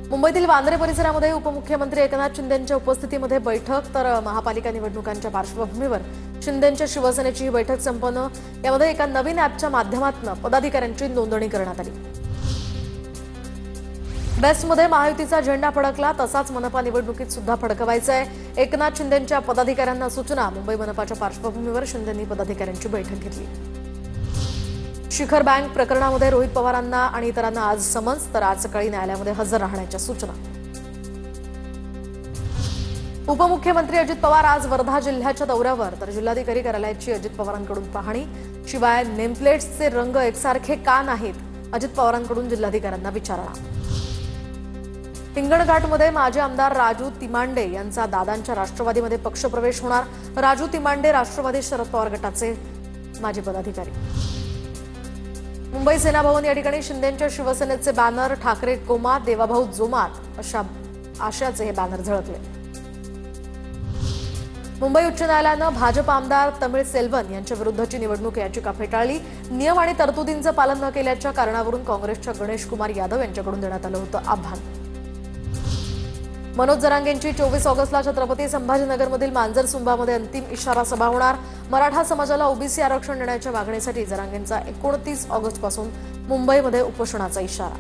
मुंबईतील वांद्रे परिसरामध्ये उपमुख्यमंत्री एकनाथ शिंदेंच्या उपस्थितीमध्ये बैठक तर महापालिका निवडणुकांच्या पार्श्वभूमीवर शिंदेंच्या शिवसेनेची ही बैठक संपन्न। यामध्ये एका नवीन ॲपच्या माध्यमातून पदाधिकाऱ्यांची नोंदणी करण्यात आली। बेस्टमध्ये महायुतीचा झेंडा फडकला, तसाच मनपा निवडणुकीत सुद्धा फडकवायचा आहे। एकनाथ शिंदेंच्या पदाधिकाऱ्यांना सूचना। मुंबई मनपाच्या पार्श्वभूमीवर शिंदेंनी पदाधिकाऱ्यांची बैठक घेतली। शिखर बँक प्रकरणामध्ये रोहित पवारांना आणि इतरांना आज समन्स, तर आज सकाळी न्यायालयामध्ये हजर राहण्याच्या सूचना। उपमुख्यमंत्री अजित पवार आज वर्धा जिल्ह्याच्या दौऱ्यावर, तर जिल्हाधिकारी कार्यालयाची अजित पवारांकडून पाहणी। शिवाय नेमप्लेट्सचे रंग एकसारखे का नाहीत, अजित पवारांकडून जिल्हाधिकाऱ्यांना विचारणा। हिंगणघाटमध्ये माजी आमदार राजू तिमांडे यांचा दादांच्या राष्ट्रवादीमध्ये पक्षप्रवेश होणार। राजू तिमांडे राष्ट्रवादी शरद पवार गटाचे माजी पदाधिकारी। मुंबई सेना भवन या ठिकाणी शिंदेंच्या शिवसेनेचे बॅनर, ठाकरे कोमा, देवाभाऊ जोमात अशा आशयाचे हे बॅनर झळकले। मुंबई उच्च न्यायालयानं भाजप आमदार तमिळ सेल्वन यांच्या विरुद्धची निवडणूक याचिका फेटाळली। नियम आणि तरतुदींचं पालन न केल्याच्या कारणावरून काँग्रेसच्या गणेश कुमार यादव यांच्याकडून देण्यात आलं होतं आव्हान। मनोज जरांगेंची 24 ऑगस्टला छत्रपती संभाजीनगरमधील मांजरसुंबामध्ये अंतिम इशारा सभा होणार। मराठा समाजाला ओबीसी आरक्षण देण्याच्या मागणीसाठी जरांगेंचा 29 ऑगस्टपासून मुंबईमध्ये उपोषणाचा इशारा।